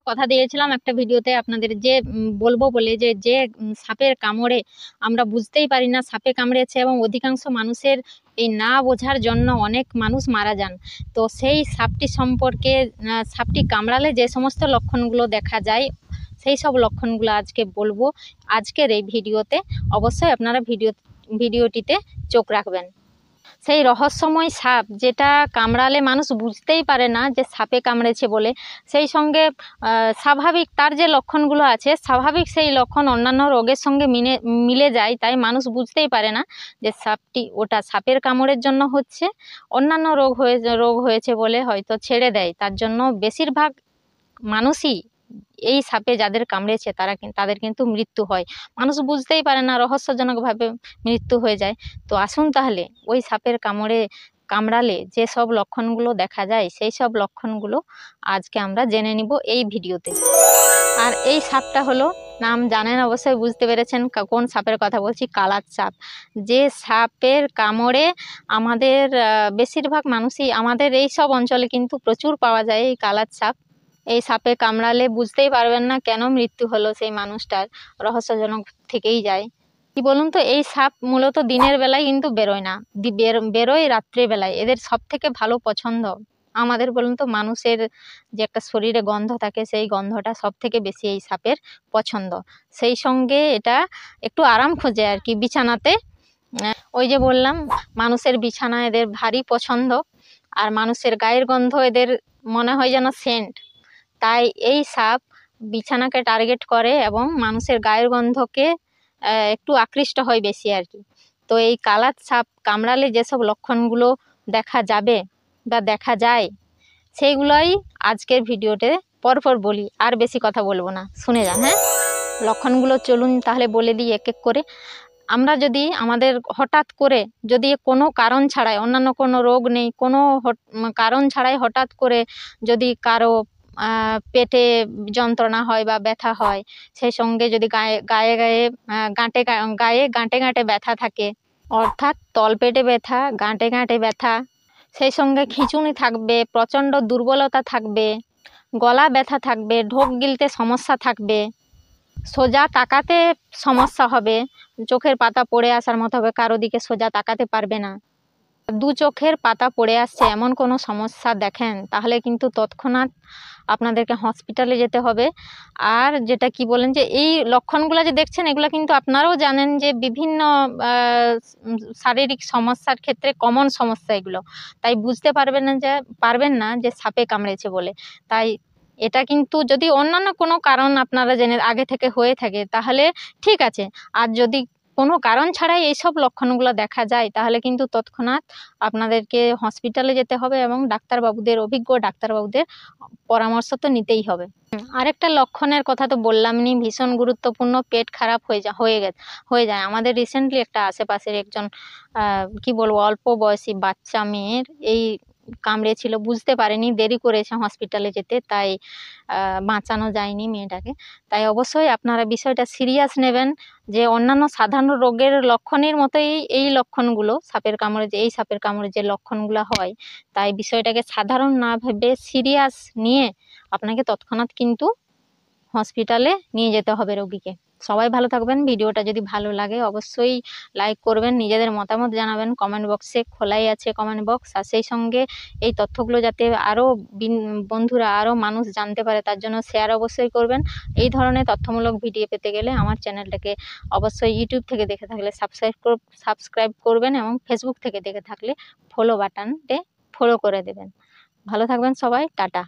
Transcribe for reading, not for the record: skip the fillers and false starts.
কথা দিয়েছিলাম একটা ভিডিওতে আপনাদের যে বলবো বলে যে যে সাপের কামড়ে আমরা বুঝতেই পারি না সাপে কামড়েছে, এবং অধিকাংশ মানুষের এই না বোঝার জন্য অনেক মানুষ মারা যান। তো সেই সাপটি সম্পর্কে সাপটি কামড়ালে যে সমস্ত লক্ষণগুলো দেখা যায় সেই সব লক্ষণগুলো আজকে বলবো আজকের এই ভিডিওতে। অবশ্যই আপনারা ভিডিওটিতে চোখ রাখবেন। সেই রহস্যময় সাপ যেটা কামড়ালে মানুষ বুঝতেই পারে না যে সাপে কামড়েছে বলে, সেই সঙ্গে স্বাভাবিক তার যে লক্ষণগুলো আছে স্বাভাবিক সেই লক্ষণ অন্যান্য রোগের সঙ্গে মিলে যায়, তাই মানুষ বুঝতেই পারে না যে সাপটি ওটা সাপের কামড়ের জন্য হচ্ছে, অন্যান্য রোগ হয়েছে বলে হয়তো ছেড়ে দেয়। তার জন্য বেশিরভাগ মানুষই এই সাপে যাদের কামড়েছে তাদের কিন্তু মৃত্যু হয়, মানুষ বুঝতেই পারে না, রহস্যজনকভাবে মৃত্যু হয়ে যায়। তো আসুন তাহলে ওই সাপের কামড়ালে যে সব লক্ষণগুলো দেখা যায় সেই সব লক্ষণগুলো আজকে আমরা জেনে নিব এই ভিডিওতে। আর এই সাপটা হলো, নাম জানেন অবশ্যই, বুঝতে পেরেছেন কোন সাপের কথা বলছি, কালার সাপ। যে সাপের কামড়ে আমাদের বেশিরভাগ মানুষই আমাদের এই সব অঞ্চলে কিন্তু প্রচুর পাওয়া যায় এই কালার সাপ। এই সাপে কামড়ালে বুঝতেই পারবেন না কেন মৃত্যু হলো সেই মানুষটার, রহস্যজনক থেকেই যায়। কি বলুন তো, এই সাপ মূলত দিনের বেলায় কিন্তু বেরোয় না, বেরোয় রাত্রে বেলায়। এদের সব থেকে ভালো পছন্দ আমাদের বলুন তো মানুষের যে একটা শরীরে গন্ধ থাকে সেই গন্ধটা সব থেকে বেশি এই সাপের পছন্দ। সেই সঙ্গে এটা একটু আরাম খোঁজে আর কি বিছানাতে। ওই যে বললাম মানুষের বিছানা এদের ভারী পছন্দ, আর মানুষের গায়ের গন্ধ এদের মনে হয় যেন সেন্ট। তাই এই সাপ বিছানাকে টার্গেট করে এবং মানুষের গায়ের গন্ধকে একটু আকৃষ্ট হয় বেশি আর কি। তো এই কালার সাপ কামড়ালে যেসব লক্ষণগুলো দেখা যাবে বা দেখা যায় সেইগুলোই আজকের ভিডিওতে পরপর বলি, আর বেশি কথা বলবো না, শুনে যান। হ্যাঁ, লক্ষণগুলো চলুন তাহলে বলে দিই এক এক করে। আমরা যদি আমাদের হঠাৎ করে যদি কোনো কারণ ছাড়াই, অন্যান্য কোনো রোগ নেই, কোনো কারণ ছাড়াই হঠাৎ করে যদি কারো পেটে যন্ত্রণা হয় বা ব্যথা হয়, সেই সঙ্গে যদি গায়ে গাঁটে গাঁটে ব্যথা থাকে, অর্থাৎ তলপেটে ব্যথা, গাঁটে গাঁটে ব্যথা, সেই সঙ্গে খিঁচুনি থাকবে, প্রচণ্ড দুর্বলতা থাকবে, গলা ব্যথা থাকবে, ঢোক গিলতে সমস্যা থাকবে, সোজা তাকাতে সমস্যা হবে, চোখের পাতা পড়ে আসার মতো হবে, কারো দিকে সোজা তাকাতে পারবে না, দু চোখের পাতা পড়ে আসছে, এমন কোনো সমস্যা দেখেন তাহলে কিন্তু তৎক্ষণাৎ আপনাদেরকে হসপিটালে যেতে হবে। আর যেটা কি বলেন যে এই লক্ষণগুলো যে দেখছেন এগুলো কিন্তু আপনারাও জানেন যে বিভিন্ন শারীরিক সমস্যার ক্ষেত্রে কমন সমস্যা এগুলো, তাই বুঝতে পারবেন না যে সাপে কামড়েছে বলে। তাই এটা কিন্তু যদি অন্যান্য কোনো কারণ আপনারা জেনে আগে থেকে হয়ে থাকে তাহলে ঠিক আছে, আর যদি কোনো কারণ ছাড়াই এইসব লক্ষণগুলো দেখা যায় তাহলে কিন্তু তৎক্ষণাৎ আপনাদেরকে হসপিটালে যেতে হবে এবং অভিজ্ঞ ডাক্তারবাবুদের পরামর্শ তো নিতেই হবে। আরেকটা লক্ষণের কথা তো বললামনি, ভীষণ গুরুত্বপূর্ণ, পেট খারাপ হয়ে যায়। আমাদের রিসেন্টলি একটা আশেপাশের একজন কি বলবো অল্প বয়সী বাচ্চা মেয়ের এই কামড়েছিল, বুঝতে পারেনি, দেরি করেছে হসপিটালে যেতে, তাই বাঁচানো যায়নি মেয়েটাকে। তাই অবশ্যই আপনারা বিষয়টা সিরিয়াস নেবেন, যে অন্যান্য সাধারণ রোগের লক্ষণের মতোই এই লক্ষণগুলো এই সাপের কামড়ে যে লক্ষণগুলো হয়, তাই বিষয়টাকে সাধারণ না ভেবে সিরিয়াস নিয়ে আপনাকে তৎক্ষণাৎ কিন্তু হসপিটালে নিয়ে যেতে হবে রোগীকে। সবাই ভালো থাকবেন। ভিডিওটা যদি ভালো লাগে অবশ্যই লাইক করবেন, নিজেদের মতামত জানাবেন, কমেন্ট বক্সে খোলাই আছে কমেন্ট বক্স। আর সেই সঙ্গে এই তথ্যগুলো যাতে আরও বন্ধুরা আরও মানুষ জানতে পারে তার জন্য শেয়ার অবশ্যই করবেন। এই ধরনের তথ্যমূলক ভিডিও পেতে গেলে আমার চ্যানেলটাকে অবশ্যই ইউটিউব থেকে দেখে থাকলে সাবস্ক্রাইব করবেন এবং ফেসবুক থেকে দেখে থাকলে ফলো বাটনতে ফলো করে দেবেন। ভালো থাকবেন সবাই, টাটা।